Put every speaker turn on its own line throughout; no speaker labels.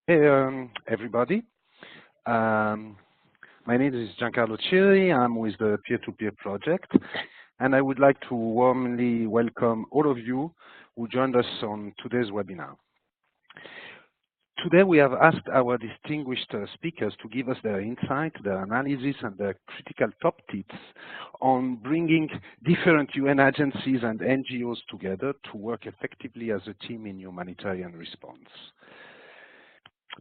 Hey, everybody. My name is Giancarlo Ciri. I'm with the Peer-to-Peer project, and I would like to warmly welcome all of you who joined us on today's webinar. Today, we have asked our distinguished speakers to give us their insight, their analysis, and their critical top tips on bringing different UN agencies and NGOs together to work effectively as a team in humanitarian response.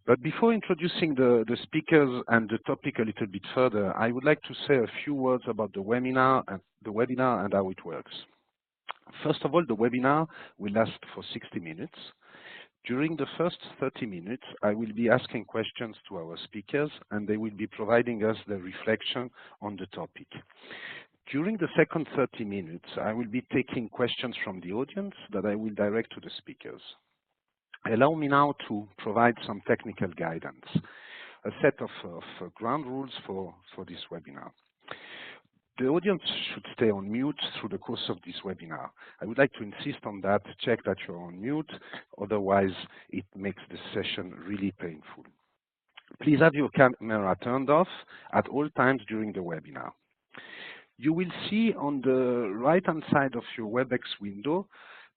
But before introducing the speakers and the topic a little bit further, I would like to say a few words about the webinar and how it works. First of all, the webinar will last for 60 minutes. During the first 30 minutes, I will be asking questions to our speakers, and they will be providing us their reflection on the topic. During the second 30 minutes, I will be taking questions from the audience that I will direct to the speakers. Allow me now to provide some technical guidance, a set of ground rules for this webinar. The audience should stay on mute through the course of this webinar. I would like to insist on that. Check that you're on mute, otherwise it makes the session really painful. Please have your camera turned off at all times during the webinar. You will see on the right-hand side of your WebEx window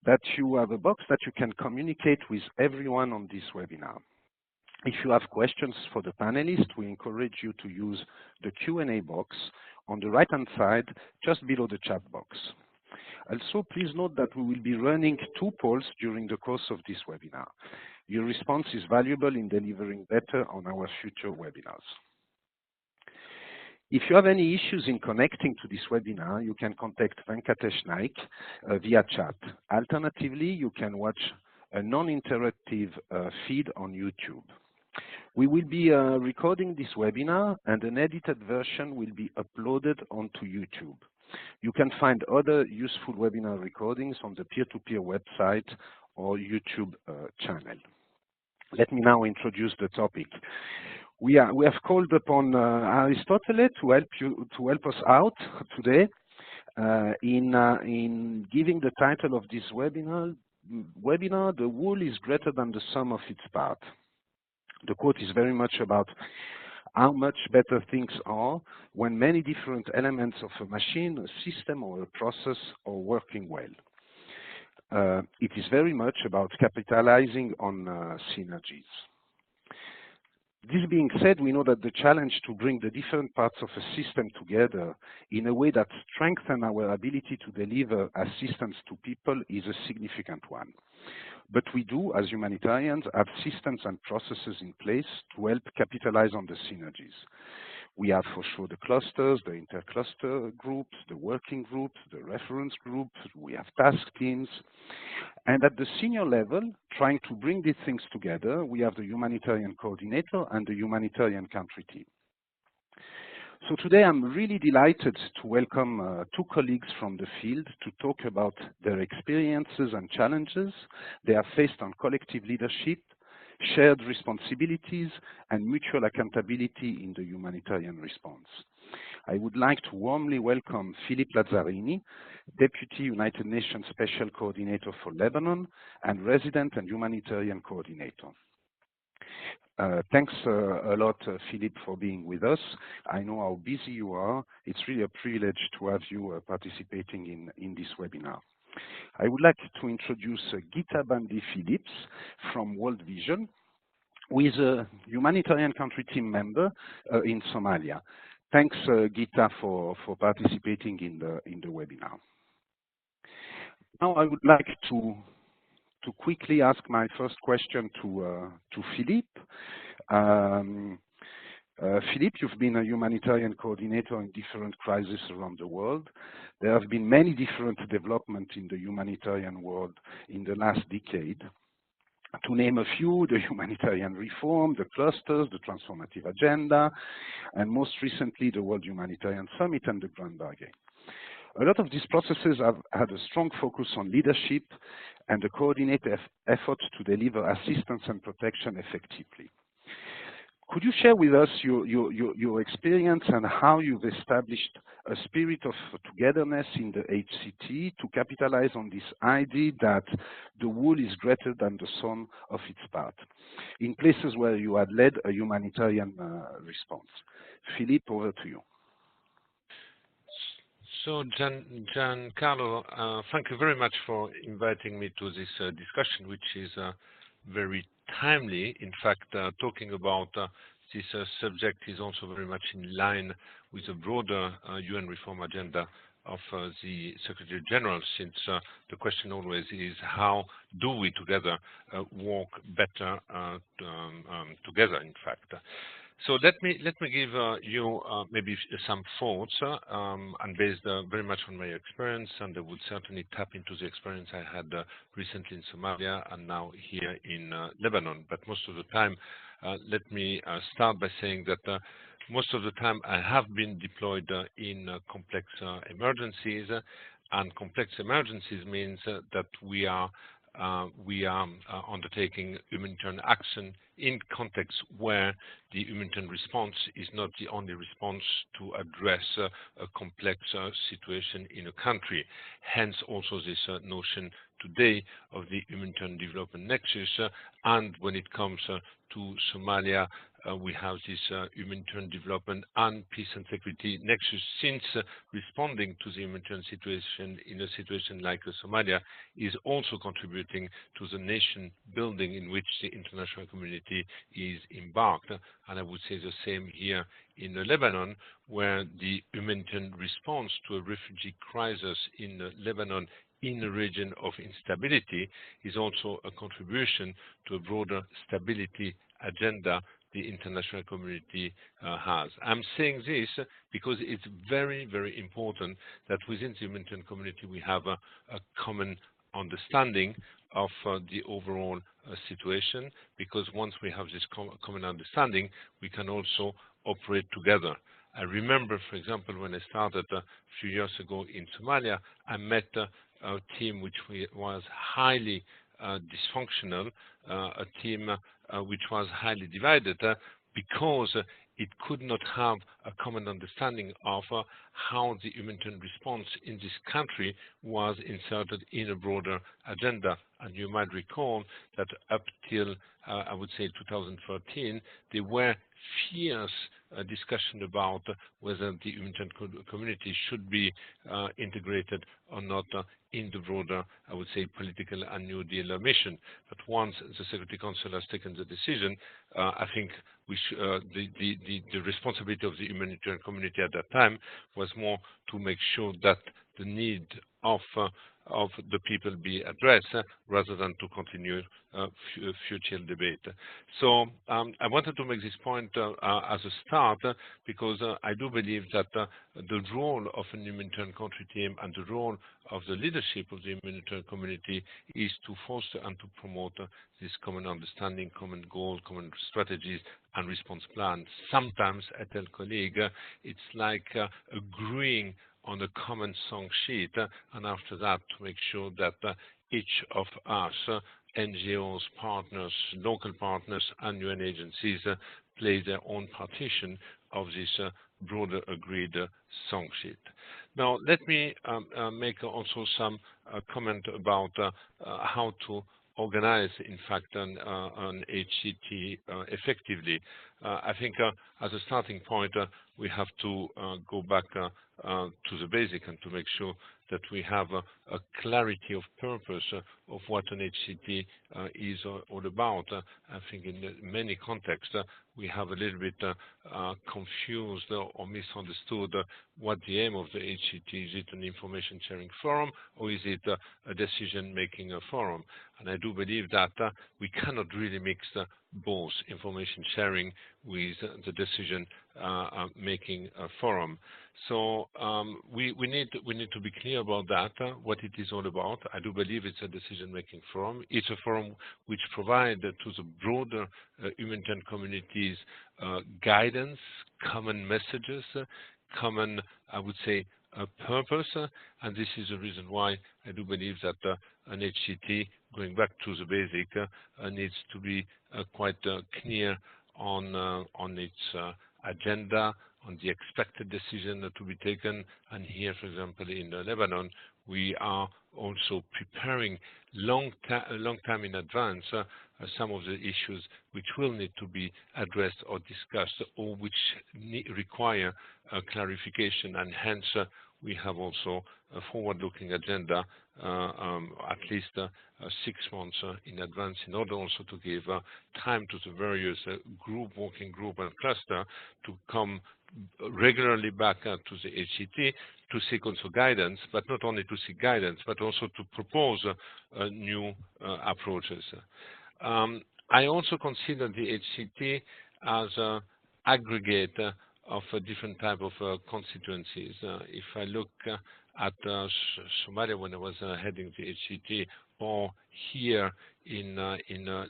that you have a box that you can communicate with everyone on this webinar. If you have questions for the panelists, we encourage you to use the Q&A box on the right-hand side, just below the chat box. Also, please note that we will be running 2 polls during the course of this webinar. Your response is valuable in delivering better on our future webinars. If you have any issues in connecting to this webinar, you can contact Venkatesh Naik via chat. Alternatively, you can watch a non-interactive feed on YouTube. We will be recording this webinar, and an edited version will be uploaded onto YouTube. You can find other useful webinar recordings on the Peer-to-Peer website or YouTube channel. Let me now introduce the topic. We have called upon Aristotle to help us out today in giving the title of this webinar, "The whole is greater than the sum of its parts." The quote is very much about how much better things are when many different elements of a machine, a system, or a process are working well. It is very much about capitalizing on synergies. This being said, we know that the challenge to bring the different parts of a system together in a way that strengthens our ability to deliver assistance to people is a significant one. But we do, as humanitarians, have systems and processes in place to help capitalize on the synergies. We have for sure the clusters, the intercluster groups, the working groups, the reference groups, we have task teams. And at the senior level, trying to bring these things together, we have the humanitarian coordinator and the humanitarian country team. So today I'm really delighted to welcome 2 colleagues from the field to talk about their experiences and challenges they have faced on collective leadership, shared responsibilities, and mutual accountability in the humanitarian response. I would like to warmly welcome Phillipe Lazzarini, Deputy United Nations Special Coordinator for Lebanon and Resident and Humanitarian Coordinator. Thanks a lot, Phillipe, for being with us. I know how busy you are. It's really a privilege to have you participating in this webinar. I would like to introduce Geeta Bandi-Phillips from World Vision, who is a humanitarian country team member in Somalia. Thanks, Geeta, for participating in the webinar. Now I would like to quickly ask my first question to Phillipe. Phillipe, you've been a humanitarian coordinator in different crises around the world. There have been many different developments in the humanitarian world in the last decade. To name a few, the humanitarian reform, the clusters, the transformative agenda, and most recently the World Humanitarian Summit and the Grand Bargain. A lot of these processes have had a strong focus on leadership and a coordinated effort to deliver assistance and protection effectively. Could you share with us your experience and how you've established a spirit of togetherness in the HCT to capitalize on this idea that the whole is greater than the sum of its part, in places where you had led a humanitarian response? Phillipe, over to you.
So, Giancarlo, thank you very much for inviting me to this discussion, which is very timely. In fact, talking about this subject is also very much in line with the broader UN reform agenda of the Secretary General, since the question always is how do we together work better together, in fact. So let me give you maybe some thoughts, and based very much on my experience, and I would certainly tap into the experience I had recently in Somalia and now here in Lebanon. But most of the time, let me start by saying that most of the time I have been deployed in complex emergencies, and complex emergencies means that we are undertaking humanitarian action in contexts where the humanitarian response is not the only response to address a complex situation in a country. Hence also this notion today of the humanitarian development nexus, and when it comes to Somalia, we have this humanitarian development and peace and security nexus, since responding to the humanitarian situation in a situation like Somalia is also contributing to the nation building in which the international community is embarked. And I would say the same here in Lebanon, where the humanitarian response to a refugee crisis in Lebanon in a region of instability is also a contribution to a broader stability agenda the international community has. I'm saying this because it's very, very important that within the humanitarian community we have a common understanding of the overall situation, because once we have this common understanding, we can also operate together. I remember, for example, when I started a few years ago in Somalia, I met a team which was highly dysfunctional, a team which was highly divided because it could not have a common understanding of how the humanitarian response in this country was inserted in a broader agenda. And you might recall that up till, I would say, 2013, there were fierce discussion about whether the humanitarian community should be integrated or not in the broader, I would say, political and New Deal mission. But once the Security Council has taken the decision, I think the responsibility of the humanitarian community at that time was more to make sure that the need of the people be addressed rather than to continue future debate. So I wanted to make this point as a start because I do believe that the role of a humanitarian country team and the role of the leadership of the humanitarian community is to foster and to promote this common understanding, common goal, common strategies and response plans. Sometimes, I tell colleagues, it's like agreeing on a common song sheet, and after that to make sure that each of us, NGOs, partners, local partners and UN agencies play their own partition of this broader agreed song sheet. Now let me make also some comment about how to organize, in fact, an HCT effectively. I think as a starting point, we have to go back to the basic and to make sure that we have a clarity of purpose of what an HCT is all about. I think in many contexts we have a little bit confused or misunderstood what the aim of the HCT is. Is it an information sharing forum or is it a decision making forum? And I do believe that we cannot really mix both information sharing with the decision making forum. So we need to be clear about that, what it is all about. I do believe it's a decision-making forum. It's a forum which provides to the broader humanitarian communities guidance, common messages, common, I would say, purpose, and this is the reason why I do believe that an HCT, going back to the basic, needs to be quite clear on its agenda, on the expected decision to be taken. And here, for example, in Lebanon, we are also preparing a long time in advance some of the issues which will need to be addressed or discussed, or which require clarification, and hence we have also a forward-looking agenda at least 6 months in advance, in order also to give time to the various working group and cluster to come regularly back to the HCT to seek also guidance, but not only to seek guidance, but also to propose new approaches. I also consider the HCT as an aggregate of a different type of constituencies. If I look at Somalia when I was heading the HCT, or here in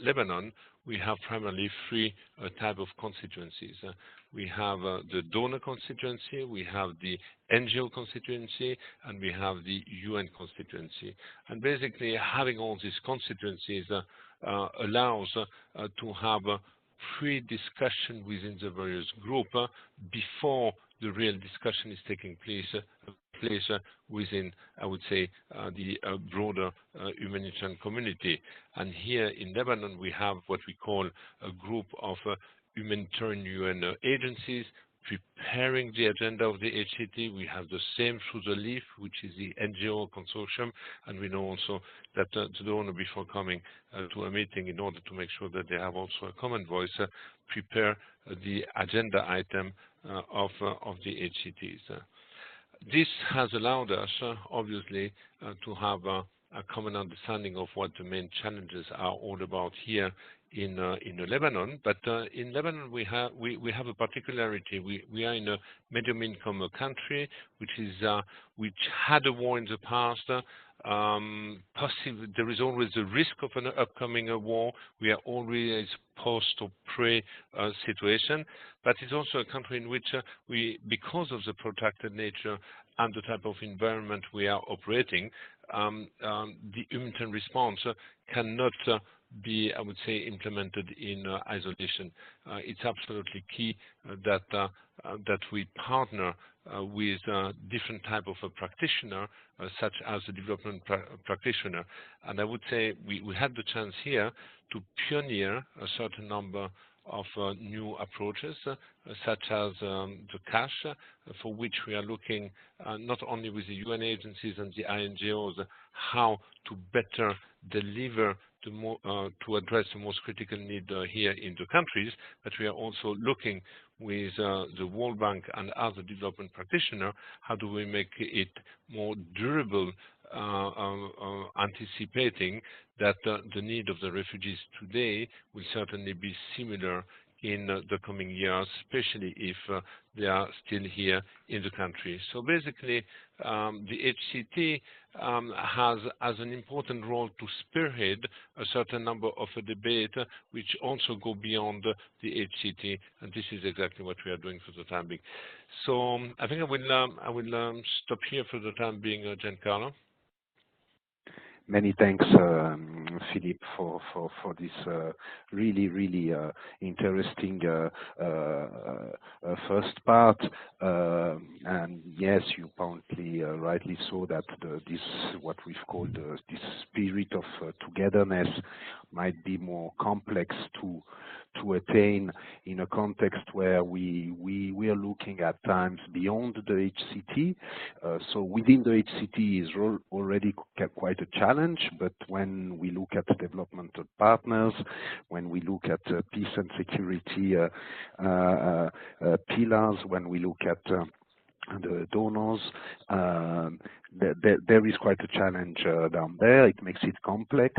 Lebanon, we have primarily 3 type of constituencies. We have the donor constituency, we have the NGO constituency, and we have the UN constituency. And basically, having all these constituencies allows to have pre-discussion within the various group before the real discussion is taking place within, I would say, the broader humanitarian community. And here in Lebanon, we have what we call a group of humanitarian UN agencies preparing the agenda of the HCT. We have the same through the LEAF, which is the NGO consortium, and we know also that the donor, before coming to a meeting, in order to make sure that they have also a common voice, prepare the agenda item of the HCTs. This has allowed us, obviously, to have a common understanding of what the main challenges are all about here in Lebanon. But in Lebanon, we have a particularity. We are in a medium-income country, which had a war in the past. There is always the risk of an upcoming war. We are always post or pre situation, but it's also a country in which because of the protracted nature and the type of environment we are operating, the humanitarian response cannot be, I would say, implemented in isolation. It's absolutely key that we partner with different type of a practitioner, such as a development practitioner. And I would say we had the chance here to pioneer a certain number of new approaches, such as the cash, for which we are looking not only with the UN agencies and the NGOs, how to better deliver to address the most critical need here in the countries, but we are also looking with the World Bank and other development practitioners, how do we make it more durable, anticipating that the need of the refugees today will certainly be similar in the coming years, especially if they are still here in the country. So basically, the HCT has an important role to spearhead a certain number of debate, which also go beyond the HCT, and this is exactly what we are doing for the time being. So I think I will stop here for the time being, Giancarlo.
Many thanks, Philip, for this really interesting first part. And yes, you rightly saw that this what we've called this spirit of togetherness might be more complex to attain in a context where we are looking at times beyond the HCT. So within the HCT is already quite a challenge, but when we look at developmental partners, when we look at peace and security pillars, when we look at the donors, there is quite a challenge down there. It makes it complex,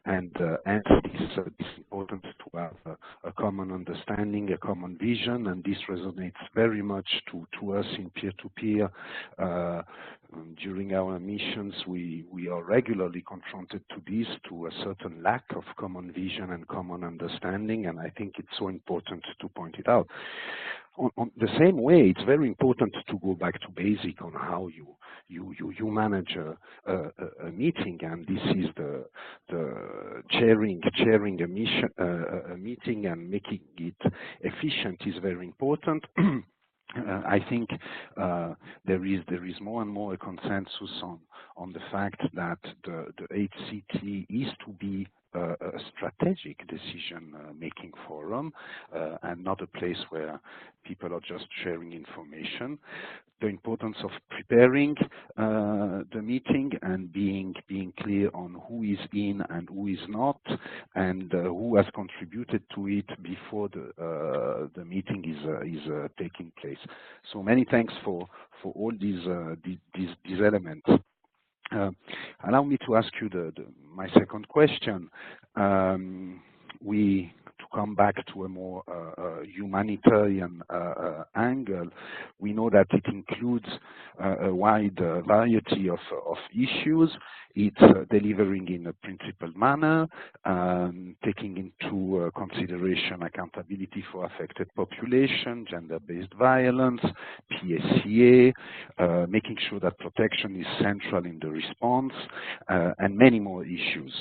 and it's important to have a common understanding, a common vision, and this resonates very much to us in peer-to-peer During our missions, we are regularly confronted to this, to a certain lack of common vision and common understanding, and I think it's so important to point it out. On the same way, it's very important to go back to basic on how you manage a meeting, and this is the chairing a meeting and making it efficient is very important. I think there is more and more a consensus on the fact that the HCT is to be a strategic decision-making forum and not a place where people are just sharing information. The importance of preparing the meeting and being clear on who is in and who is not, and who has contributed to it before the meeting is taking place. So many thanks for all these elements. Allow me to ask you my second question. To come back to a more humanitarian angle, we know that it includes a wide variety of issues. It's delivering in a principled manner, taking into consideration accountability for affected population, gender-based violence, PSCA, making sure that protection is central in the response, and many more issues.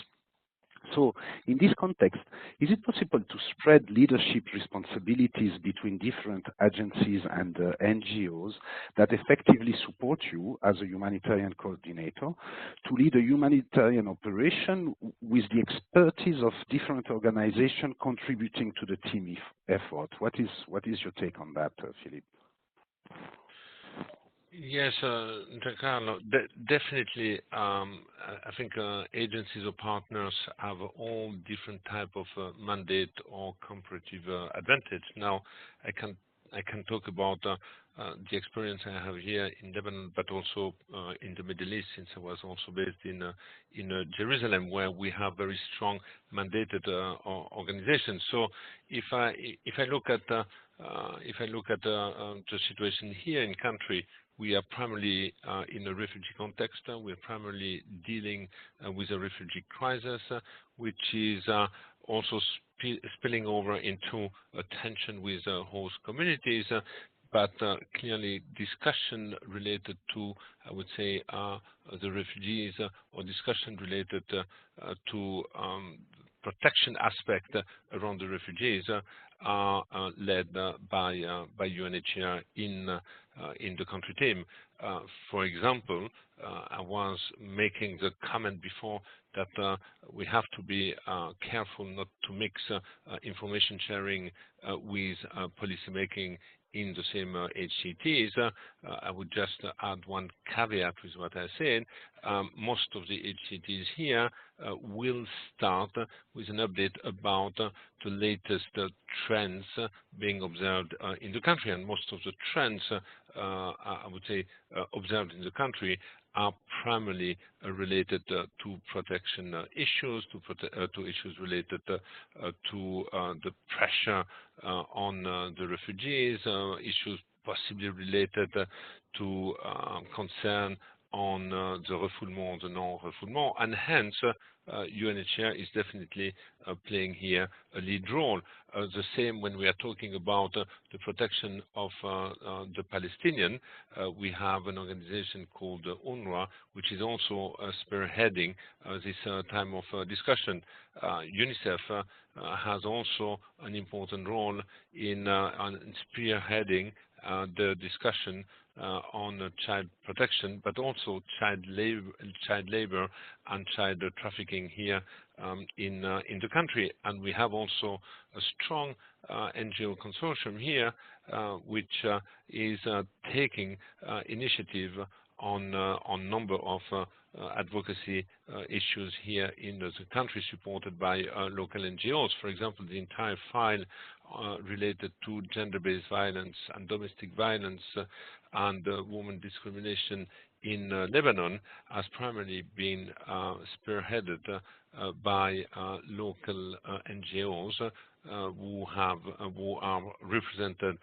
So in this context, is it possible to spread leadership responsibilities between different agencies and NGOs that effectively support you as a humanitarian coordinator to lead a humanitarian operation with the expertise of different organizations contributing to the team effort? What is your take on that, Phillipe?
Yes, Giancarlo, definitely. I think agencies or partners have all different type of mandate or comparative advantage. Now, I can talk about the experience I have here in Lebanon, but also in the Middle East, since I was also based in Jerusalem, where we have very strong mandated organizations. So, if I look at the situation here in country, we are primarily in a refugee context. We are primarily dealing with a refugee crisis, which is also spilling over into a tension with host communities. But clearly, discussion related to, I would say, the refugees, or discussion related to protection aspect around the refugees are led by UNHCR in the country team. For example, I was making the comment before that we have to be careful not to mix information sharing with policy making in the same HCTs. I would just add one caveat with what I said. Most of the HCTs here will start with an update about the latest trends being observed in the country, and most of the trends, I would say, observed in the country are primarily related to protection issues, to issues related to the pressure on the refugees, issues possibly related to concern on the refoulement, the non-refoulement, and hence UNHCR is definitely playing here a lead role. The same when we are talking about the protection of the Palestinian, we have an organization called UNRWA, which is also spearheading this time of discussion. UNICEF has also an important role in spearheading the discussion on child protection, but also child labor and child trafficking here in the country. And we have also a strong NGO consortium here, which is taking initiative on number of advocacy issues here in the country, supported by local NGOs. For example, the entire file related to gender-based violence and domestic violence and women discrimination in Lebanon has primarily been spearheaded by local NGOs who are represented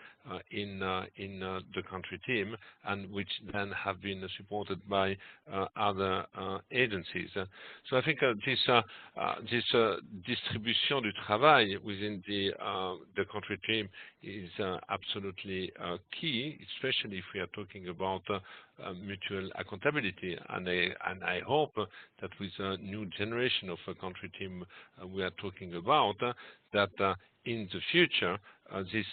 in the country team, and which then have been supported by other agencies. So I think this distribution du travail within the country team is absolutely key, especially if we are talking about mutual accountability. And I hope that with a new generation of a country team we are talking about, that in the future this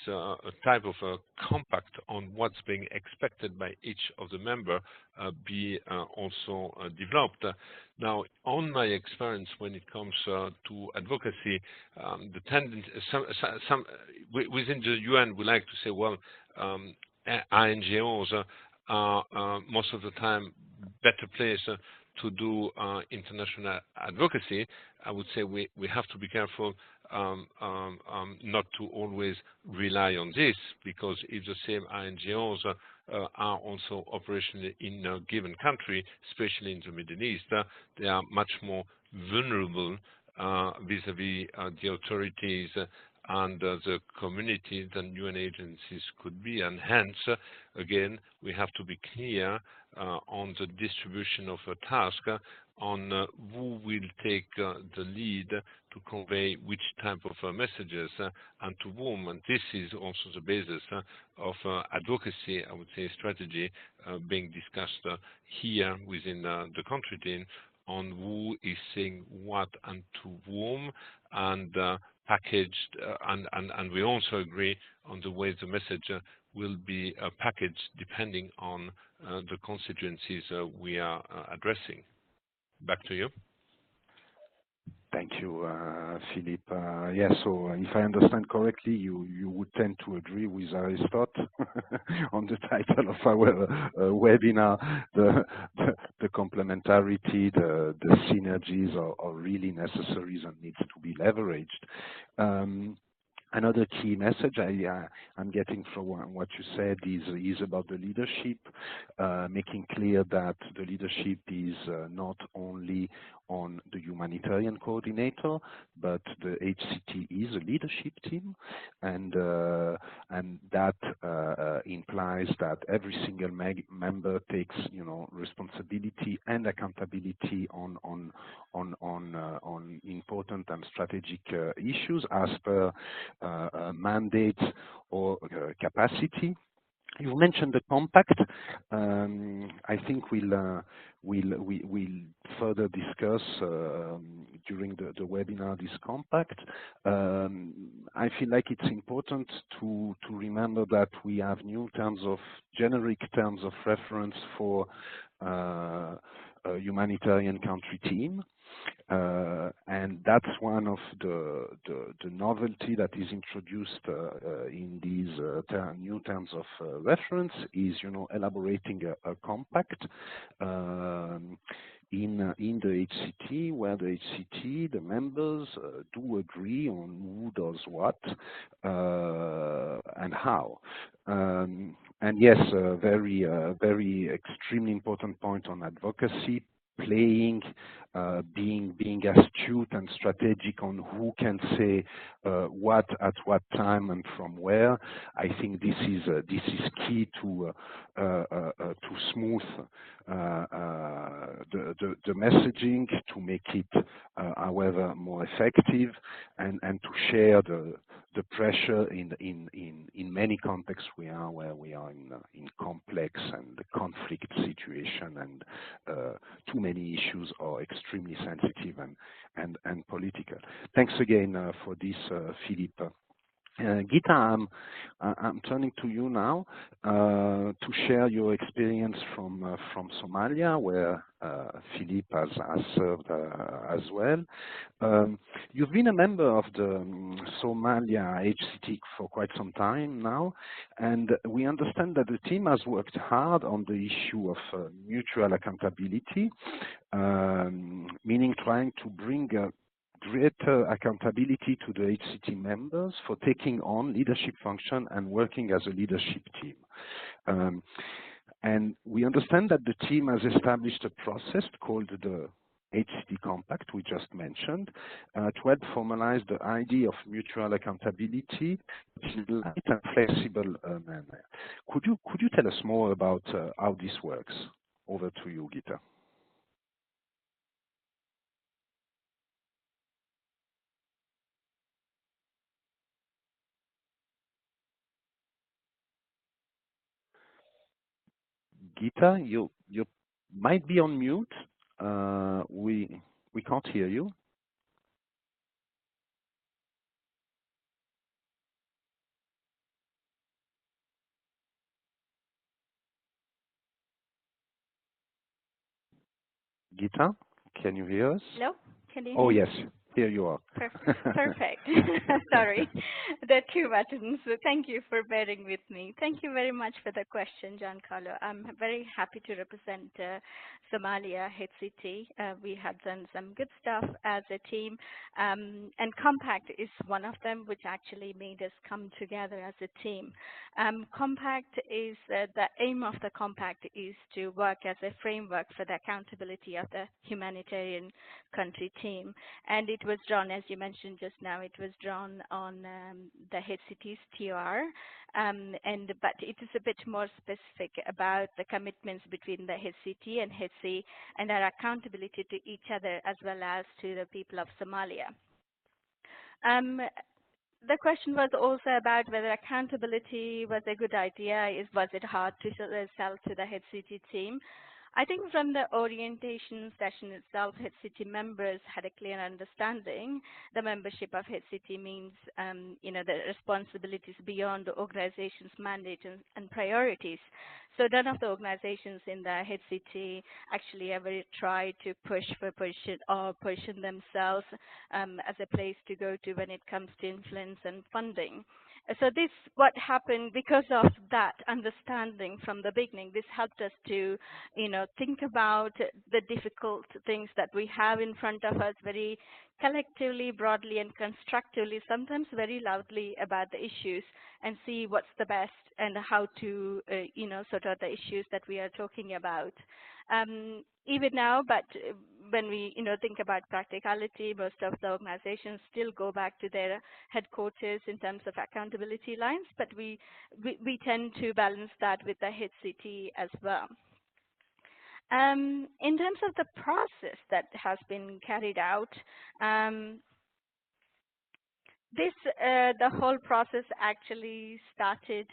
type of a compact on what's being expected by each of the member be also developed. Now, on my experience when it comes to advocacy, the tendency, within the UN, we like to say, well, NGOs are most of the time better placed to do international advocacy. I would say we have to be careful not to always rely on this, because if the same NGOs are also operational in a given country, especially in the Middle East, they are much more vulnerable vis-à-vis the authorities and the communities than UN agencies could be. And hence, again, we have to be clear on the distribution of a task, on who will take the lead to convey which type of messages and to whom. And this is also the basis of advocacy, I would say, strategy being discussed here within the country team, on who is saying what and to whom, and packaged, and we also agree on the way the message will be packaged depending on the constituencies we are addressing. Back to you.
Thank you, Philip. Yes, so if I understand correctly, you would tend to agree with Aristotle on the title of our webinar. The complementarity, the synergies are really necessary and needs to be leveraged. Another key message I'm getting from what you said is about the leadership, making clear that the leadership is not only on the humanitarian coordinator, but the HCT is a leadership team, and that implies that every single member takes, responsibility and accountability on important and strategic issues as per mandates or capacity. You mentioned the compact. I think we'll further discuss during the webinar this compact. I feel like it's important to remember that we have new generic terms of reference for a humanitarian country team. And that's one of the novelty that is introduced in these new terms of reference is, elaborating a compact in the HCT, where the HCT, the members, do agree on who does what and how. And yes, very extremely important point on advocacy. Being astute and strategic on who can say what at what time and from where. I think this is key to smooth the messaging, to make it, however, more effective, and to share the pressure in many contexts where we are in complex and conflict situation, and too many issues are extremely sensitive and political. Thanks again for this, Philip. Geeta, I'm turning to you now to share your experience from Somalia, where Philip has served as well. You've been a member of the Somalia HCT for quite some time now, and we understand that the team has worked hard on the issue of mutual accountability, meaning trying to bring greater accountability to the HCT members for taking on leadership function and working as a leadership team. And we understand that the team has established a process called the HCT Compact we just mentioned, to help formalize the idea of mutual accountability in a light and flexible manner. Could you tell us more about how this works? Over to you, Geeta. Geeta, you might be on mute. We can't hear you. Geeta, can you hear us?
Hello, can you hear
Oh
me?
yes, here you are.
Perfect. Sorry, there are two buttons. So thank you for bearing with me. Thank you very much for the question, Giancarlo. I'm very happy to represent Somalia HCT. We have done some good stuff as a team, and Compact is one of them, which actually made us come together as a team. Compact is the aim of the Compact is to work as a framework for the accountability of the humanitarian country team. And it was drawn, as you mentioned just now, it was drawn on the HCT's TR, but it is a bit more specific about the commitments between the HCT and HC and our accountability to each other as well as to the people of Somalia. The question was also about whether accountability was a good idea. Was it hard to sell to the HCT team? I think from the orientation session itself, HCT members had a clear understanding. The membership of HCT means, the responsibilities beyond the organization's mandate and priorities. So none of the organizations in the HCT actually ever tried to push for position themselves as a place to go to when it comes to influence and funding. So this, what happened because of that understanding from the beginning, this helped us to, think about the difficult things that we have in front of us very collectively, broadly, and constructively, sometimes very loudly about the issues and see what's the best and how to, sort out the issues that we are talking about. Even now, but when we, think about practicality, most of the organizations still go back to their headquarters in terms of accountability lines, but we tend to balance that with the HCT as well. In terms of the process that has been carried out, the whole process actually started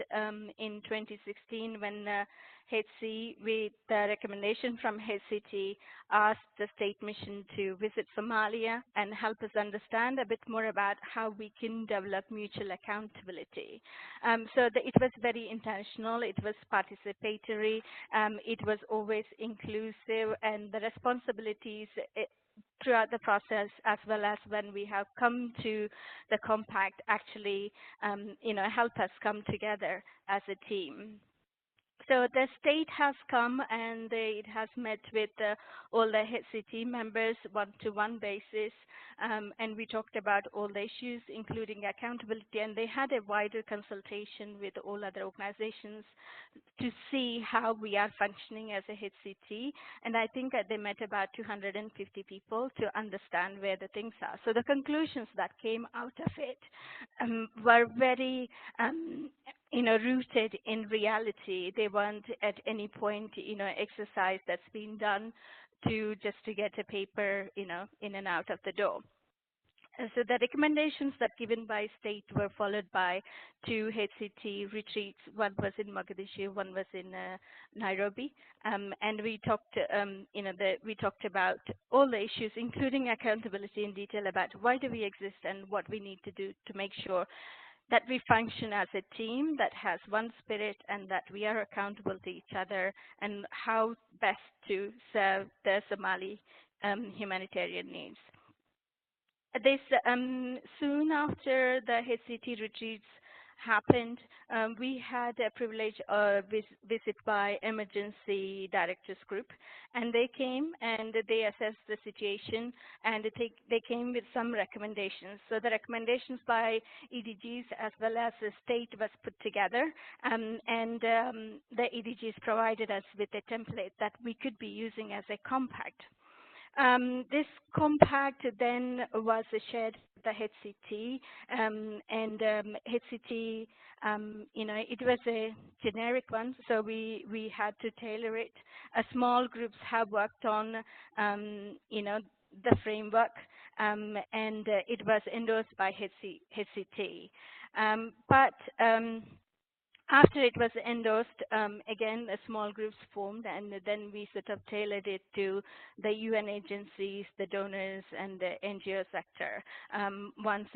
in 2016 when HC, with the recommendation from HCT, asked the state mission to visit Somalia and help us understand a bit more about how we can develop mutual accountability. It was very intentional, it was participatory, it was always inclusive, and the responsibilities throughout the process, as well as when we have come to the Compact, actually, help us come together as a team. So the state has come and it has met with all the HCT members one-to-one basis, and we talked about all the issues, including accountability, and they had a wider consultation with all other organizations to see how we are functioning as a HCT, and I think that they met about 250 people to understand where the things are. So the conclusions that came out of it were very rooted in reality. They weren't at any point, exercise that's been done to get a paper, in and out of the door. So the recommendations that given by state were followed by 2 HCT retreats. One was in Mogadishu, one was in Nairobi, and we talked, we talked about all the issues, including accountability in detail about why do we exist and what we need to do to make sure that we function as a team that has one spirit and that we are accountable to each other, and how best to serve the Somali humanitarian needs. This soon after the HCT retreats happened, we had a privilege visit by emergency directors group, and they came and they assessed the situation, and they came with some recommendations. So the recommendations by EDGs as well as the state was put together, and the EDGs provided us with a template that we could be using as a compact. This compact then was shared with the HCT, and HCT, it was a generic one, so we had to tailor it. Small groups have worked on, the framework, and it was endorsed by HCT. But after it was endorsed, again, small groups formed, and then we sort of tailored it to the UN agencies, the donors, and the NGO sector. Once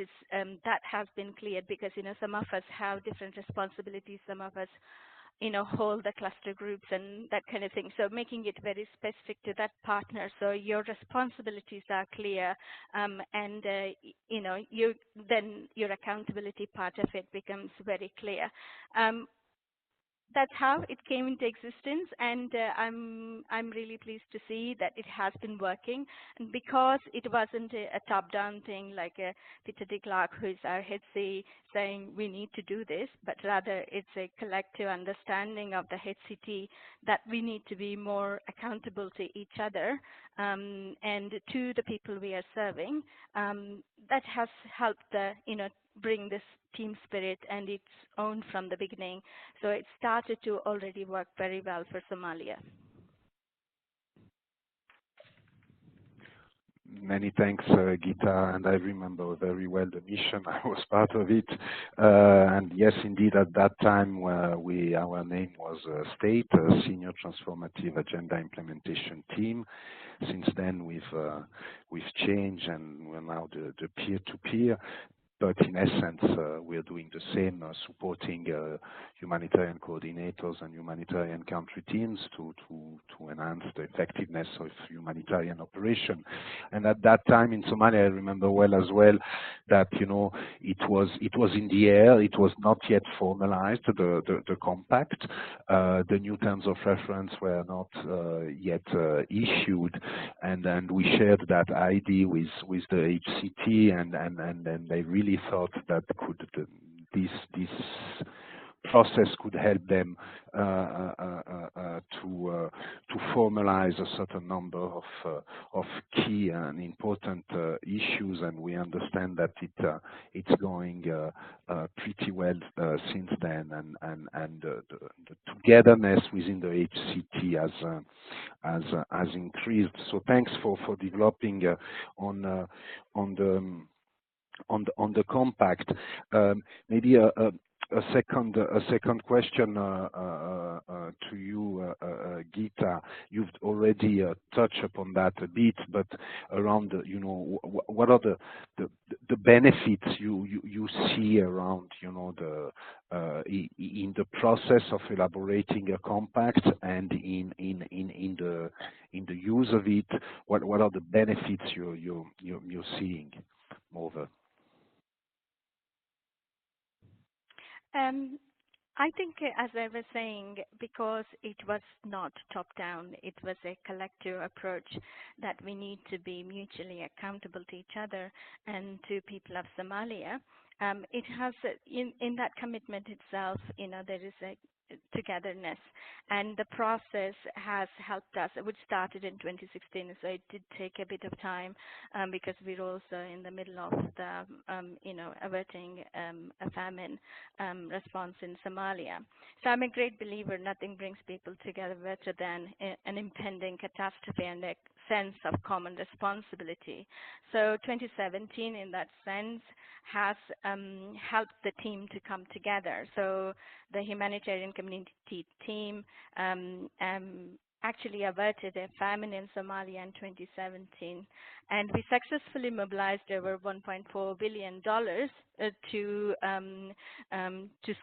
that has been cleared, because some of us have different responsibilities, some of us hold the cluster groups and that kind of thing. So making it very specific to that partner, so your responsibilities are clear, and then your accountability part of it becomes very clear. That's how it came into existence, and I'm really pleased to see that it has been working. And because it wasn't a top-down thing like Peter de Klerk, who is our head C, saying we need to do this, but rather it's a collective understanding of the HCT that we need to be more accountable to each other and to the people we are serving. That has helped bring this team spirit, and it's owned from the beginning. So it started to already work very well for Somalia.
Many thanks, Geeta, and I remember very well the mission. I was part of it, and yes, indeed, at that time, our name was State, Senior Transformative Agenda Implementation Team. Since then, we've changed, and we're now the peer-to-peer. But in essence, we're doing the same, supporting humanitarian coordinators and humanitarian country teams to enhance the effectiveness of humanitarian operation. And at that time in Somalia, I remember well as well that it was in the air. It was not yet formalized, the compact. The new terms of reference were not yet issued, and we shared that idea with the HCT, and they really thought that this process could help them to formalize a certain number of key and important issues, and we understand that it's going pretty well since then, and the togetherness within the HCT has increased. So thanks for developing on the compact. Maybe a second question to you, Geeta. You've already touched upon that a bit, but around what are the benefits you see around in the process of elaborating a compact and in the use of it? What are the benefits you're seeing, Morva?
I think, as I was saying, because it was not top-down, it was a collective approach that we need to be mutually accountable to each other and to people of Somalia. It has, in that commitment itself, there is a togetherness, and the process has helped us. It started in 2016, so it did take a bit of time because we're also in the middle of the, averting a famine response in Somalia. So I'm a great believer nothing brings people together better than an impending catastrophe and a sense of common responsibility. So 2017, in that sense, has helped the team to come together. So the humanitarian community team actually averted a famine in Somalia in 2017, and we successfully mobilized over $1.4 billion to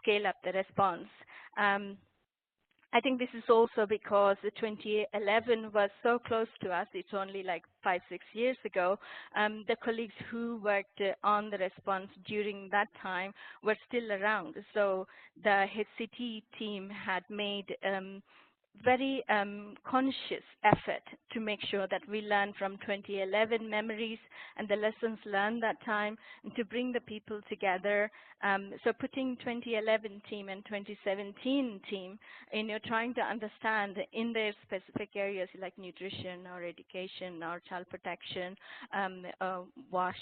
scale up the response. I think this is also because 2011 was so close to us. It's only like 5-6 years ago. The colleagues who worked on the response during that time were still around. So the HCT team had made very conscious effort to make sure that we learn from 2011 memories and the lessons learned that time, and to bring the people together. So putting 2011 team and 2017 team, trying to understand in their specific areas like nutrition or education or child protection, wash,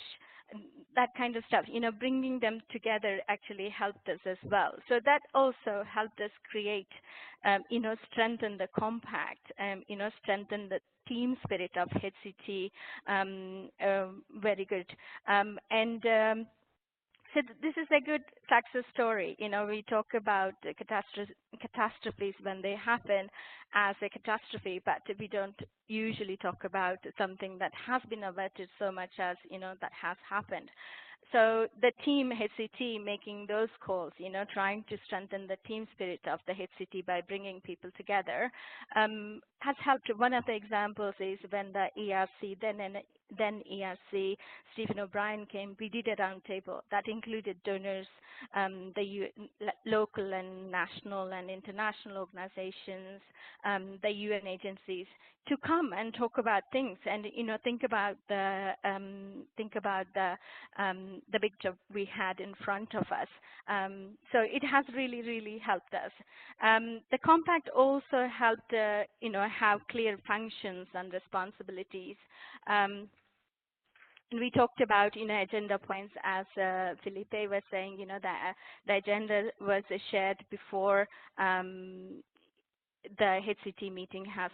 that kind of stuff, bringing them together actually helped us as well. So that also helped us create, strengthen the compact, strengthen the team spirit of HCT. Very good. So this is a good success story. We talk about catastrophes when they happen as a catastrophe, but we don't usually talk about something that has been averted so much as, that has happened. So the team HCT making those calls, trying to strengthen the team spirit of the HCT by bringing people together, has helped. One of the examples is when the ERC, then ERC, Stephen O'Brien came, we did a roundtable that included donors, the local and national and international organizations, the UN agencies, to come and talk about things and think about the big job we had in front of us. So it has really helped us. The compact also helped have clear functions and responsibilities. And we talked about, agenda points, as Phillipe was saying, that the agenda was shared before the HCT meeting has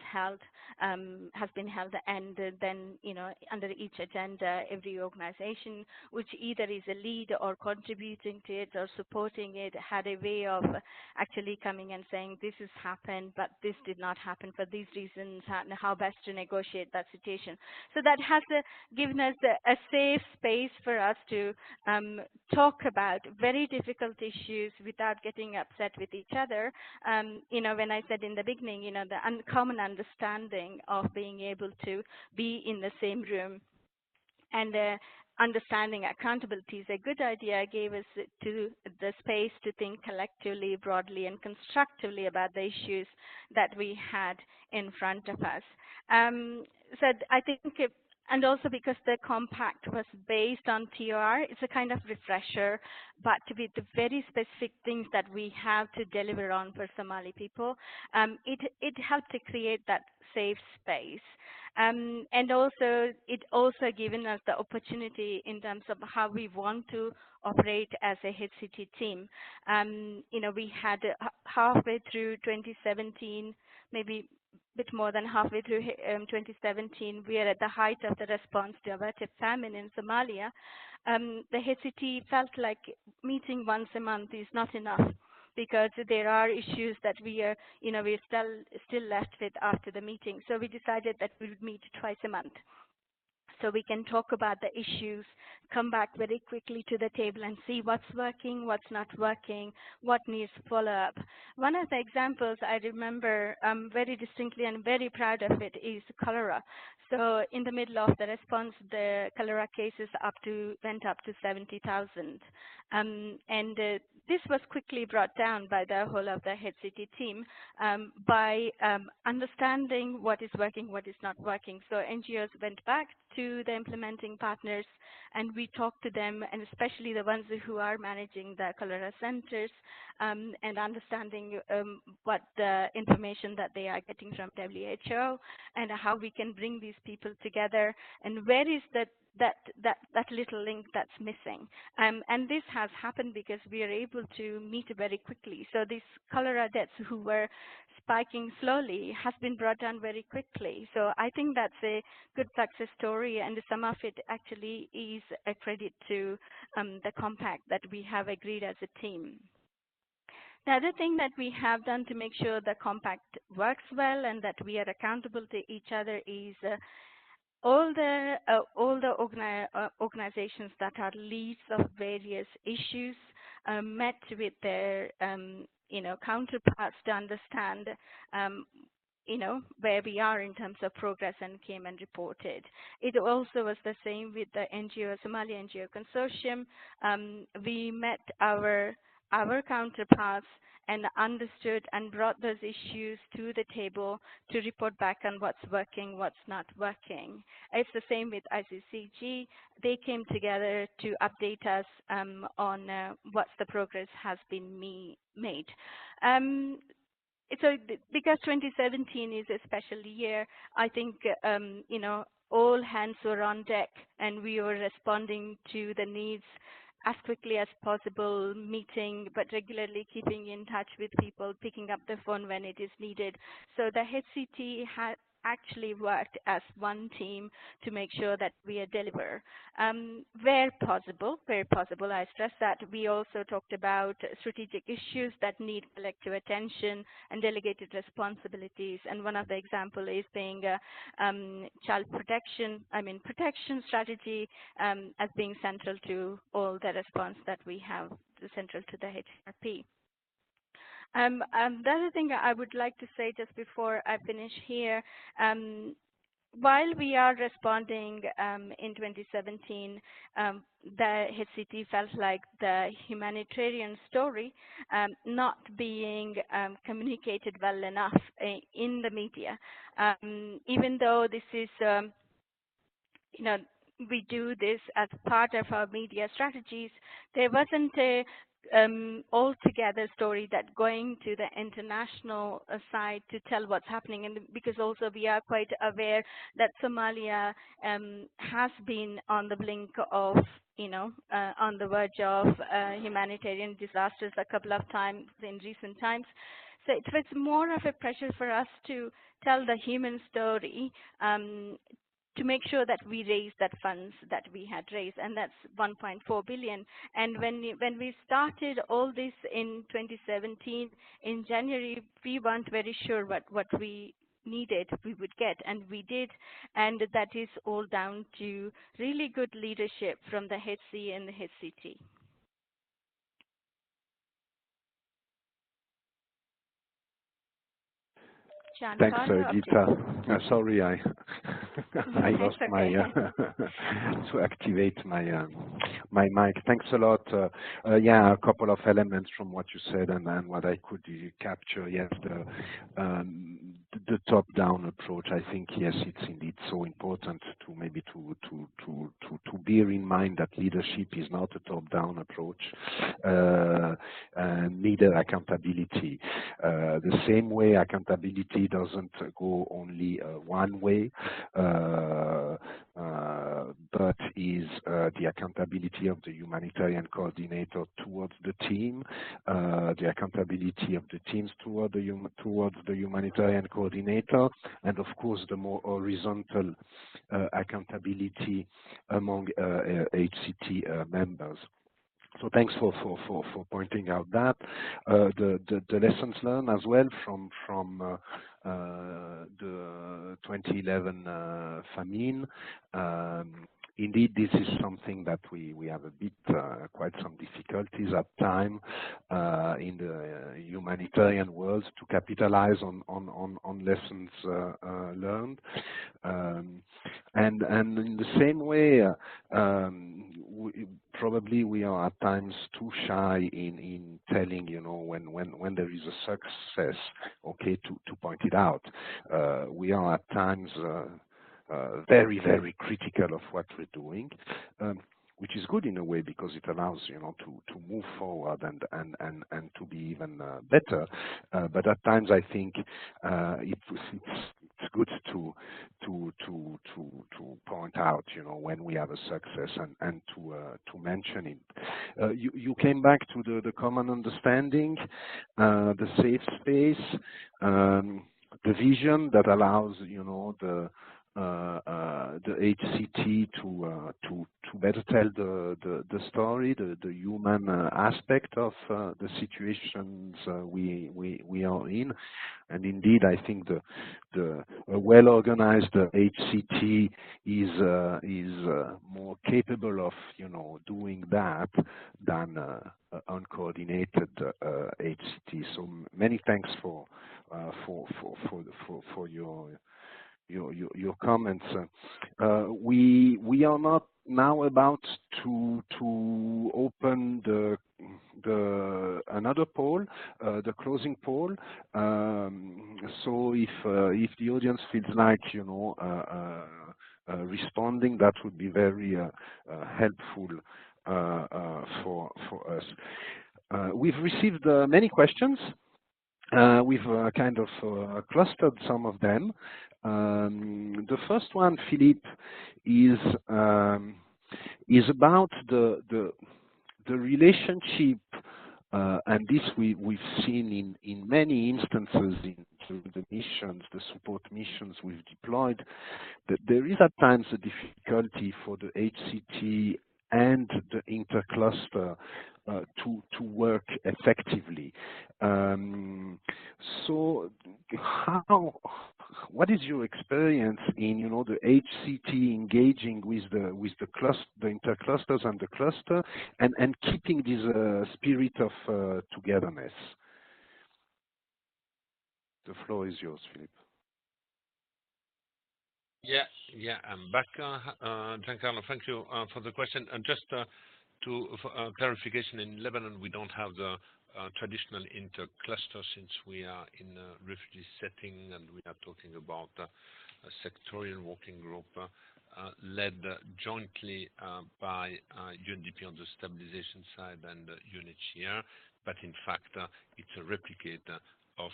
been held, and then, under each agenda, every organization, which either is a lead or contributing to it or supporting it, had a way of actually coming and saying, this has happened, but this did not happen for these reasons, and how best to negotiate that situation. So that has given us a safe space for us to talk about very difficult issues without getting upset with each other. When I said in the beginning, the uncommon understanding of being able to be in the same room and understanding accountability is a good idea, gave us to the space to think collectively, broadly, and constructively about the issues that we had in front of us. So I think and also because the compact was based on TOR, it's a kind of refresher, but with the very specific things that we have to deliver on for Somali people, it helped to create that safe space. And also, it also given us the opportunity in terms of how we want to operate as a HCT team. We had halfway through 2017, maybe bit more than halfway through 2017, we are at the height of the response to averted famine in Somalia. The HCT felt like meeting once a month is not enough, because there are issues that we are, we're still left with after the meeting. So we decided that we would meet twice a month, so we can talk about the issues, come back very quickly to the table and see what's working, what's not working, what needs follow-up. One of the examples I remember very distinctly and very proud of it is cholera. So in the middle of the response, the cholera cases went up to 70,000. This was quickly brought down by the whole of the HCT team by understanding what is working, what is not working. So NGOs went back to the implementing partners, and we talked to them, and especially the ones who are managing the cholera centers, and understanding what the information that they are getting from WHO, and how we can bring these people together, and where is that little link that's missing. And this has happened because we are able to meet very quickly. So these cholera deaths who were spiking slowly has been brought down very quickly. So I think that's a good success story, and some of it actually is a credit to the compact that we have agreed as a team. The other thing that we have done to make sure the compact works well and that we are accountable to each other is all the organizations that are leads of various issues met with their counterparts to understand where we are in terms of progress, and came and reported. It also was the same with the NGO, Somali NGO consortium. We met our our counterparts and understood and brought those issues to the table to report back on what's working, what's not working. It's the same with ICCG. They came together to update us on what's the progress has been made. So because 2017 is a special year, I think, you know, all hands were on deck and we were responding to the needs as quickly as possible, meeting, but regularly keeping in touch with people, picking up the phone when it is needed. So the HCT actually worked as one team to make sure that we deliver. Where possible, I stress that, we also talked about strategic issues that need collective attention and delegated responsibilities. And one of the examples is being child protection, protection strategy as being central to all the response that we have, central to the HRP. The other thing I would like to say just before I finish here, while we are responding in 2017, the HCT felt like the humanitarian story not being communicated well enough in the media. Even though this is, you know, we do this as part of our media strategies, there wasn't a altogether story that going to the international side to tell what's happening, and because also we are quite aware that Somalia has been on the blink of, you know, on the verge of humanitarian disasters a couple of times in recent times. So it was more of a pressure for us to tell the human story, to make sure that we raise that funds that we had raised, and that's 1.4 billion. And when we started all this in 2017, in January, we weren't very sure what we needed we would get, and we did, and that is all down to really good leadership from the HC and the HCT.
Thanks, Geeta. Sorry, I lost my to activate my my mic. Thanks a lot. Yeah, a couple of elements from what you said and what I could capture. Yes, the top-down approach. I think yes, it's indeed so important to maybe to bear in mind that leadership is not a top-down approach, and neither accountability. The same way accountability doesn't go only one way, but is the accountability of the humanitarian coordinator towards the team, the accountability of the teams towards the humanitarian coordinator, and of course the more horizontal accountability among HCT members. So thanks for pointing out that the lessons learned as well from the 2011 famine. Indeed, this is something that we have a bit quite some difficulties at time in the humanitarian world to capitalize on lessons learned, and in the same way, probably we are at times too shy in telling, you know, when there is a success, okay, to point it out. We are at times very, very critical of what we're doing, which is good in a way because it allows, you know, to move forward and to be even better. But at times I think it's good to point out, you know, when we have a success and to mention it. You came back to the common understanding, the safe space, the vision that allows, you know, the HCT to better tell the story, the human aspect of the situations we are in, and indeed I think the well-organized HCT is more capable of, you know, doing that than uncoordinated HCT. So many thanks for your comments. We are not now about to open another poll, the closing poll. So if the audience feels like responding, that would be very helpful for us. We've received many questions. We've kind of clustered some of them. The first one, Philip, is about the relationship, and this we've seen in many instances in the missions, the support missions we've deployed, that there is at times a difficulty for the HCT and the intercluster to work effectively. So what is your experience in the HCT engaging with the interclusters and the cluster and keeping this spirit of togetherness? The floor is yours, Philip.
Yeah, I'm back, Giancarlo. Thank you for the question. And just to clarification, in Lebanon, we don't have the traditional intercluster since we are in a refugee setting and we are talking about a sectorial working group led jointly by UNDP on the stabilization side and UNHCR, but in fact it's a replicate of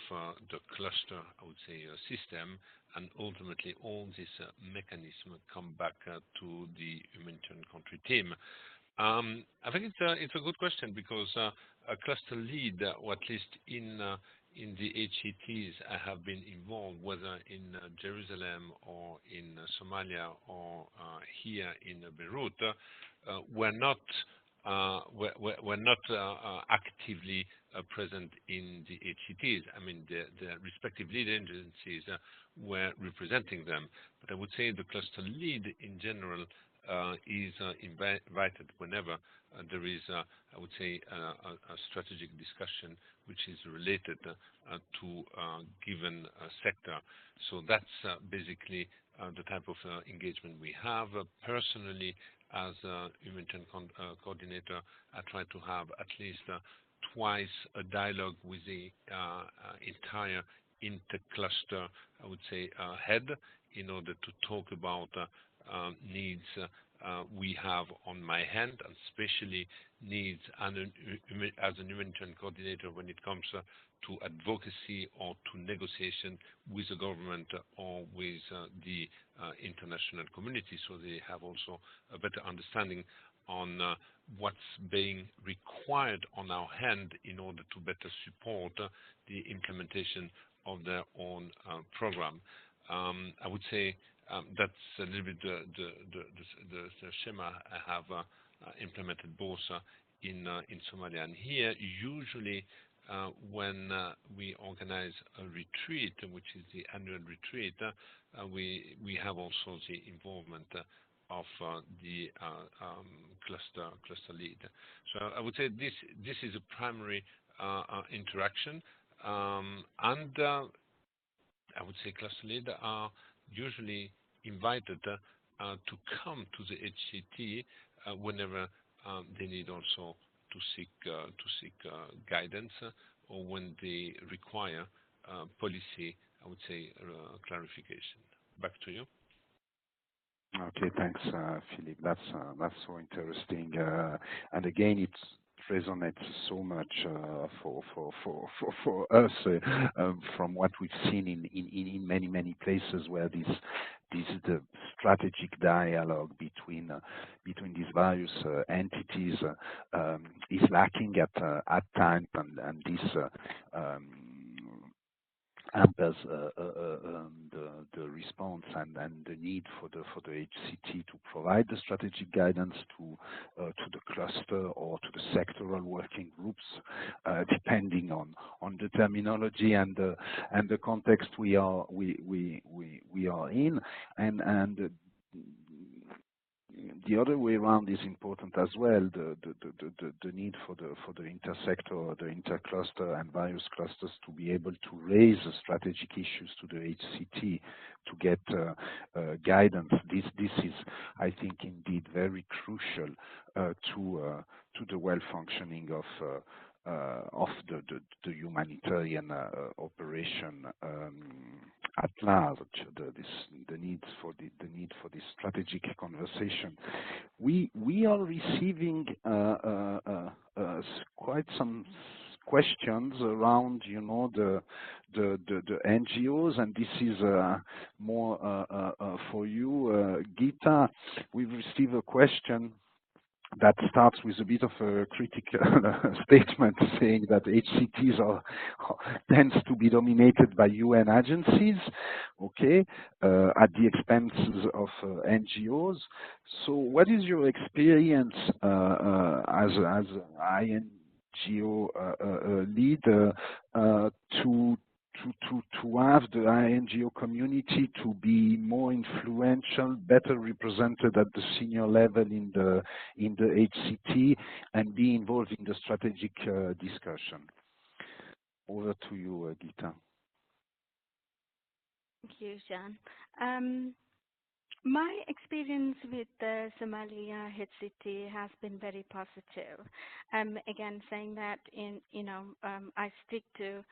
the cluster, I would say, system, and ultimately all these mechanisms come back to the humanitarian country team. I think it's a good question because a cluster lead, or at least in the HCTs, I have been involved, whether in Jerusalem or in Somalia or here in Beirut, we're not actively present in the HCTs. I mean, the respective lead agencies were representing them. But I would say the cluster lead in general is invited whenever there is, I would say, a strategic discussion which is related to a given sector. So that's basically the type of engagement we have. Personally, as a humanitarian coordinator, I try to have at least twice a dialogue with the entire intercluster, I would say, head, in order to talk about needs we have on my hand, and especially needs as a humanitarian coordinator when it comes to advocacy or to negotiation with the government or with the international community, so they have also a better understanding on what's being required on our hand in order to better support the implementation of their own program. I would say that's a little bit the schema I have implemented both in Somalia and here. Usually when we organize a retreat, which is the annual retreat, we have also the involvement of the cluster lead. So I would say this is a primary interaction, and I would say cluster lead are usually invited to come to the HCT whenever they need also to seek guidance or when they require policy, I would say, clarification. Back to you.
Okay, thanks, Philip. That's so interesting, and again, it resonates so much for us from what we've seen in many places where this the strategic dialogue between these various entities is lacking at times, and this hampers the response and the need for the HCT to provide the strategic guidance to the cluster or to the sectoral working groups, depending on the terminology and the context we are in, and the other way around is important as well. The need for the intersector, the intercluster, and various clusters to be able to raise strategic issues to the HCT to get guidance. This is, I think, indeed very crucial to the well functioning of the humanitarian operation at large. The need for this strategic conversation. We are receiving quite some questions around, the NGOs, and this is more for you, Geeta. We've received a question that starts with a bit of a critical statement saying that HCTs tends to be dominated by UN agencies, okay, at the expenses of NGOs. So what is your experience as INGO leader to have the INGO community to be more influential, better represented at the senior level in the HCT, and be involved in the strategic discussion? Over to you, Geeta.
Thank you, Jean. My experience with the Somalia HCT has been very positive. Again, saying that I stick to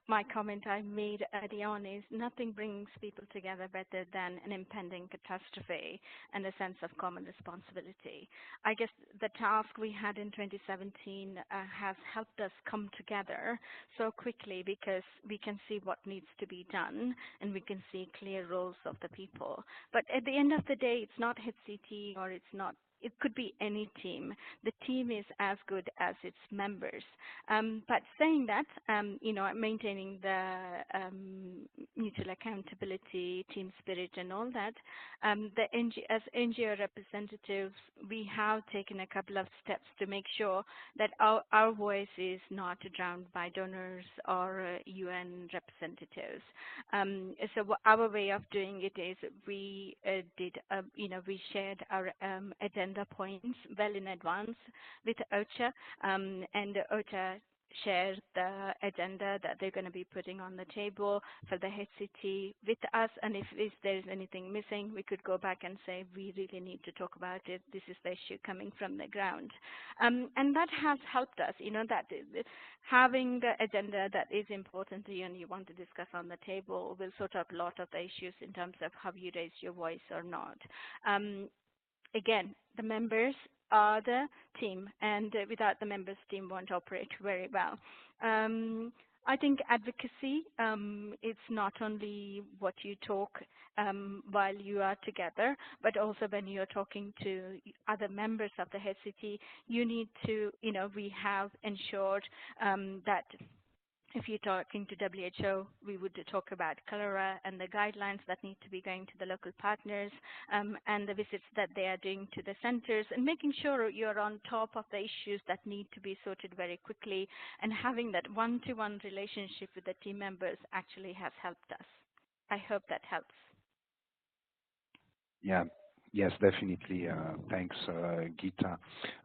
my comment I made early on is nothing brings people together better than an impending catastrophe and a sense of common responsibility. I guess the task we had in 2017 has helped us come together so quickly because we can see what needs to be done and we can see clear roles of the people. But at the end of the day, it's not HCT or it's not. It could be any team. The team is as good as its members. But saying that, maintaining the mutual accountability, team spirit, and all that, as NGO representatives, we have taken a couple of steps to make sure that our voice is not drowned by donors or UN representatives. So our way of doing it is we we shared our agenda points well in advance with OCHA, and OCHA shared the agenda that they're going to be putting on the table for the HCT with us, and if there's anything missing, we could go back and say, we really need to talk about it. This is the issue coming from the ground. And that has helped us, that having the agenda that is important to you and you want to discuss on the table will sort out a lot of the issues in terms of how you raise your voice or not. Again, the members are the team, and without the members, team won't operate very well. I think advocacy, it's not only what you talk while you are together, but also when you're talking to other members of the HCT, you need to, we have ensured that if you're talking to WHO, we would talk about cholera and the guidelines that need to be going to the local partners, and the visits that they are doing to the centers, and making sure you're on top of the issues that need to be sorted very quickly, and having that one-to-one relationship with the team members actually has helped us. I hope that helps.
Yeah. Yes, definitely. Thanks, Geeta.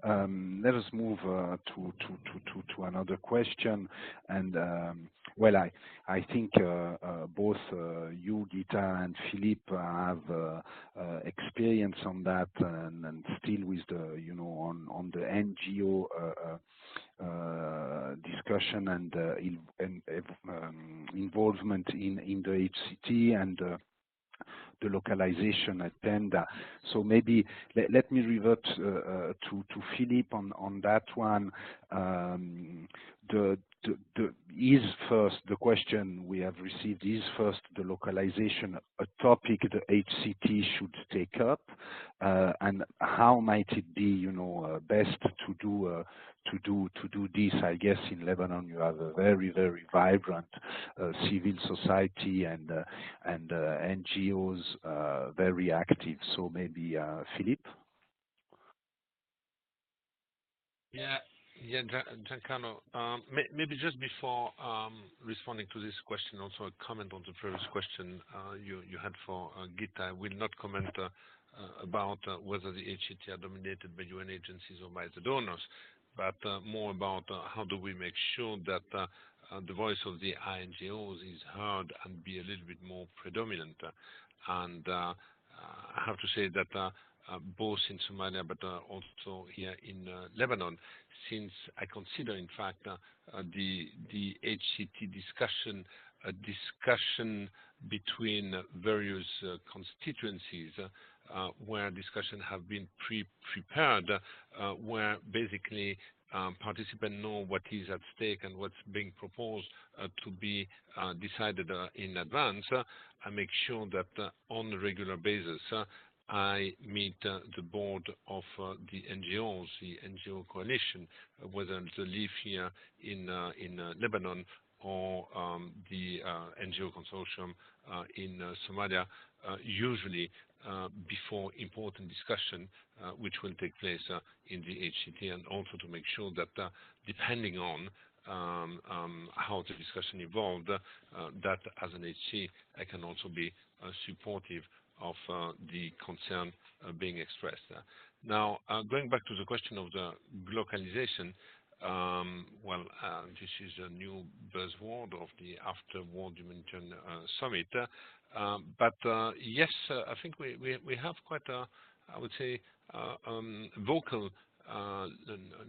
Let us move to another question. And well, I think both you, Geeta, and Phillipe have experience on that, and still with the on the NGO discussion and involvement in the HCT and the localization agenda. So maybe let me revert to Phillipe on that one. The question we have received is first the localization a topic the HCT should take up, and how might it be best to do this? I guess in Lebanon you have a very, very vibrant civil society and NGOs very active. So maybe Phillipe.
Yeah, Giancarlo, maybe just before responding to this question, also a comment on the previous question you had for Geeta. I will not comment about whether the HCT are dominated by UN agencies or by the donors, but more about how do we make sure that the voice of the NGOs is heard and be a little bit more predominant. And I have to say that both in Somalia but also here in Lebanon, since I consider, in fact, the HCT discussion a discussion between various constituencies where discussion have been prepared, where basically participants know what is at stake and what's being proposed to be decided in advance. I make sure that on a regular basis I meet the board of the NGOs, the NGO coalition, whether they live here in Lebanon or the NGO consortium in Somalia, usually before important discussion which will take place in the HCT, and also to make sure that depending on how the discussion evolved, that as an HC I can also be supportive of the concern being expressed. Now, going back to the question of the localization, this is a new buzzword of the after World Humanitarian Summit. But yes, I think we have quite a, I would say, vocal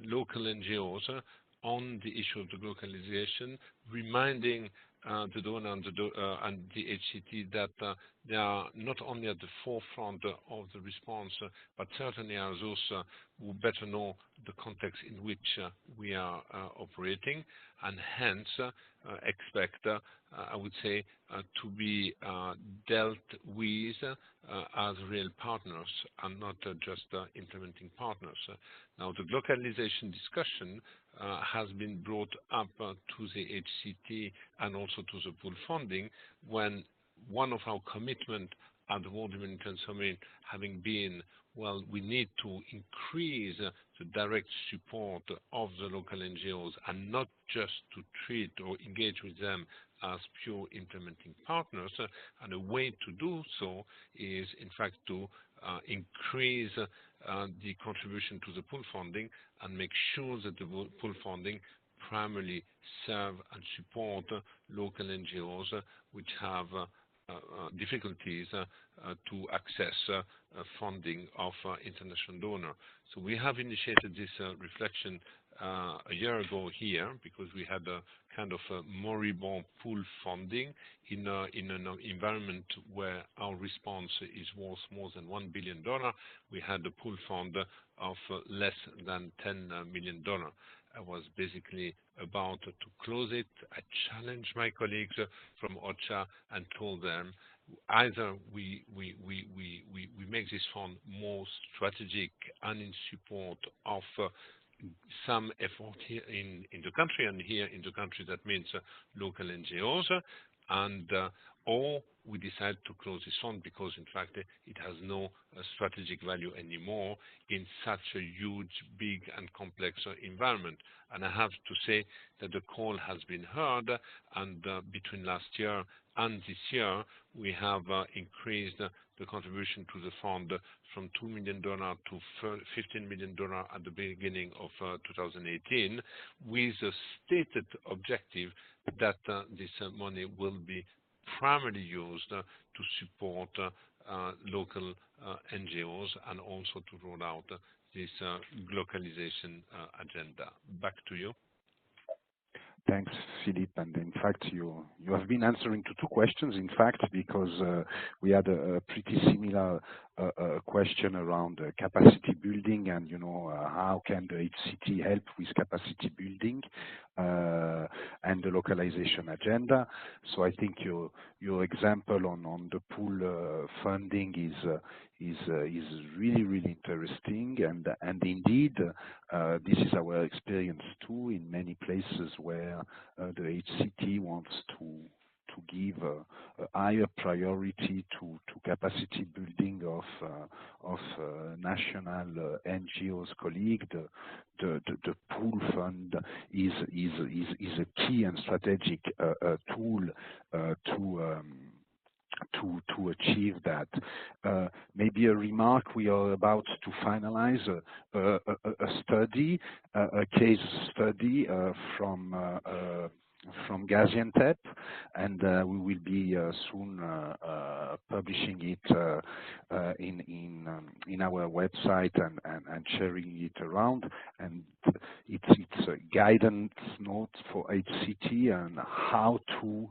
local NGOs on the issue of the localization, reminding the donor and the HCT that they are not only at the forefront of the response, but certainly are those who better know the context in which we are operating, and hence expect, I would say, to be dealt with as real partners and not just implementing partners. Now, the localization discussion has been brought up to the HCT and also to the pool funding, when one of our commitments at the World Humanitarian Summit having been, well, we need to increase the direct support of the local NGOs and not just to treat or engage with them as pure implementing partners. And a way to do so is, in fact, to increase the contribution to the pool funding and make sure that the pool funding primarily serve and support local NGOs which have difficulties to access funding of international donors. So we have initiated this reflection a year ago here, because we had a kind of a moribund pool funding in an environment where our response is worth more than $1 billion. We had a pool fund of less than $10 million. I was basically about to close it. I challenged my colleagues from OCHA and told them, either we make this fund more strategic and in support of some effort here in the country, and here in the country that means local NGOs, and or we decide to close this fund because in fact it has no strategic value anymore in such a huge, big and complex environment. And I have to say that the call has been heard, and between last year and this year we have increased the contribution to the fund from $2 million to $15 million at the beginning of 2018, with a stated objective that this money will be primarily used to support local NGOs and also to roll out this localization agenda. Back to you.
Thanks, Philip. And in fact, you have been answering to two questions, in fact, because we had a pretty similar question around capacity building and, how can the HCT help with capacity building and the localization agenda. So I think your example on the pool funding is really, really interesting, and indeed this is our experience too in many places where the HCT wants to give a higher priority to capacity building of national NGOs colleagues. The pool fund is a key and strategic tool to achieve that. Maybe a remark: we are about to finalize a study, a case study from Gaziantep, and we will be soon publishing it in our website and sharing it around. And it's a guidance note for HCT and how to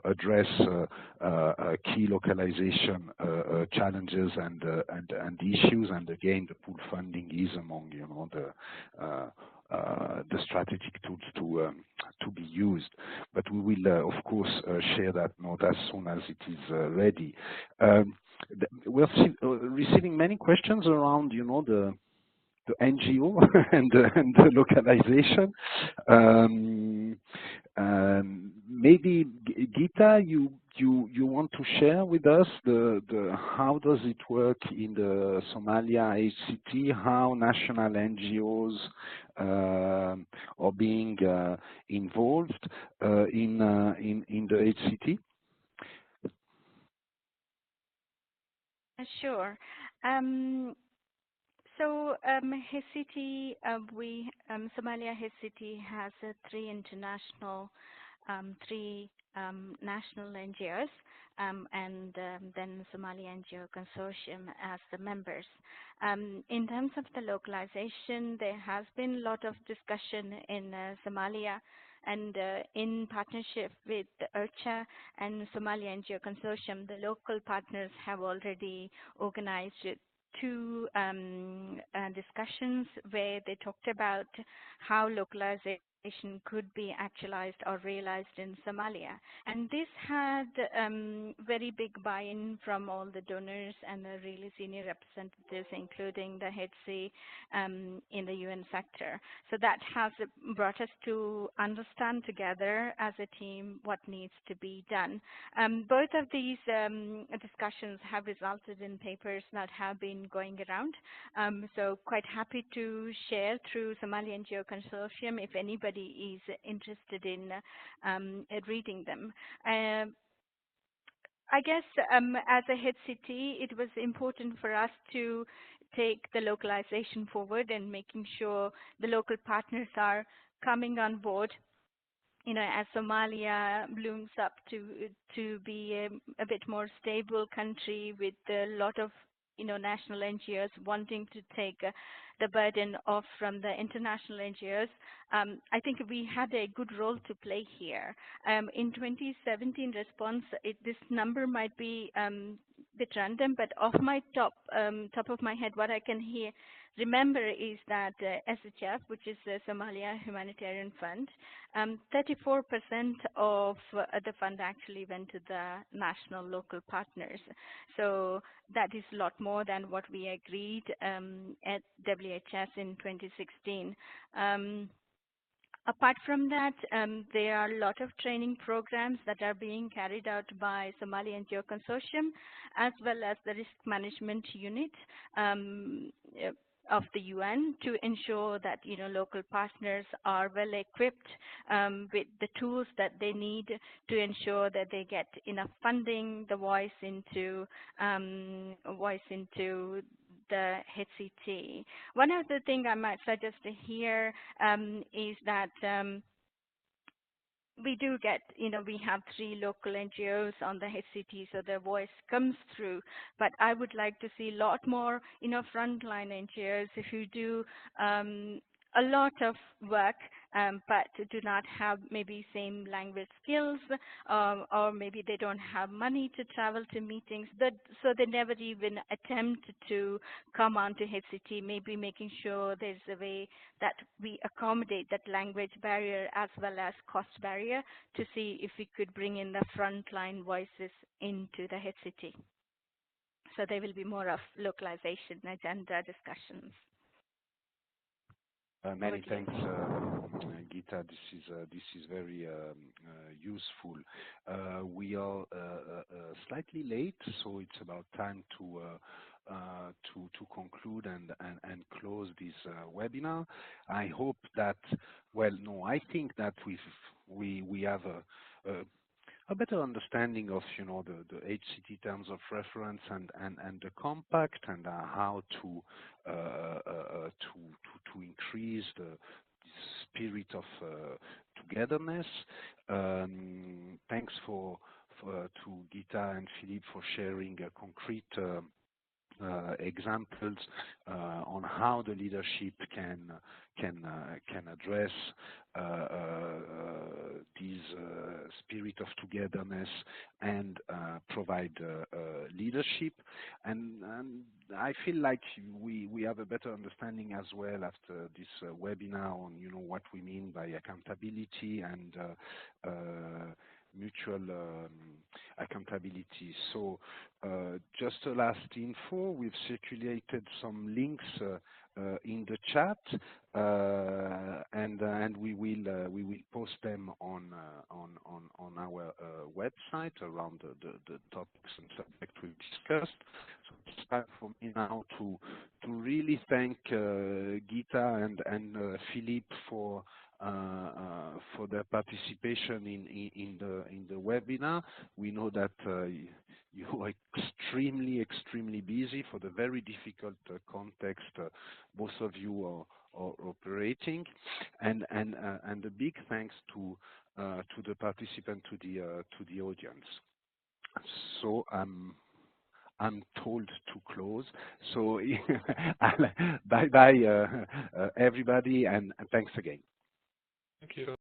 address key localization challenges and issues. And again, the pool funding is among the strategic tools to be used. But we will, of course, share that note as soon as it is ready. We're receiving many questions around, the NGO and the localization. Maybe Geeta, you want to share with us how does it work in the Somalia HCT, how national NGOs are being involved in the HCT?
Sure. So HCT, Somalia HCT has three national NGOs, and then Somali NGO consortium as the members. In terms of the localization, there has been a lot of discussion in Somalia, and in partnership with the URCHA and Somali NGO consortium, the local partners have already organized two discussions where they talked about how localization could be actualized or realized in Somalia. And this had very big buy-in from all the donors and the really senior representatives, including the HC in the UN sector. So that has brought us to understand together as a team what needs to be done. Both of these discussions have resulted in papers that have been going around. So quite happy to share through Somali NGO consortium if anybody is interested in reading them. I guess as a HCT, it was important for us to take the localization forward and making sure the local partners are coming on board. As Somalia blooms up to be a bit more stable country with a lot of national NGOs wanting to take the burden off from the international NGOs, I think we had a good role to play here. In 2017 response, this number might be a bit random, but off my top of my head, what I can remember is that SHF, which is the Somalia Humanitarian Fund, 34% of the fund actually went to the national local partners. So that is a lot more than what we agreed at WHS in 2016. Apart from that, there are a lot of training programs that are being carried out by Somali NGO Consortium, as well as the risk management unit of the UN, to ensure that local partners are well equipped with the tools that they need to ensure that they get enough funding, the voice into the HCT. One of the things I might suggest here is that we do get, we have 3 local NGOs on the HCT, so their voice comes through. But I would like to see a lot more, frontline NGOs who do a lot of work, but do not have maybe same language skills, or maybe they don't have money to travel to meetings, so they never even attempt to come onto HCT, maybe making sure there's a way that we accommodate that language barrier as well as cost barrier to see if we could bring in the frontline voices into the HCT. So there will be more of localization agenda discussions.
Many thanks, Geeta. This is very useful. We are slightly late, so it's about time to conclude and close this webinar. I hope that, I think that we have a better understanding of, the HCT terms of reference and the compact, and how to increase the spirit of togetherness. Thanks to Geeta and Phillipe for sharing concrete examples on how the leadership can address this spirit of togetherness and provide leadership. And I feel like we have a better understanding as well after this webinar on what we mean by accountability and mutual accountability. So just a last info, we've circulated some links in the chat, and we will post them on our website around the topics and subjects we've discussed. So it's time for me now to really thank Geeta and Phillipe for their participation in the webinar. We know that you are extremely busy for the very difficult context both of you are operating, and a big thanks to the participant, to the audience. So I'm told to close. So bye bye everybody, and thanks again.
Thank you.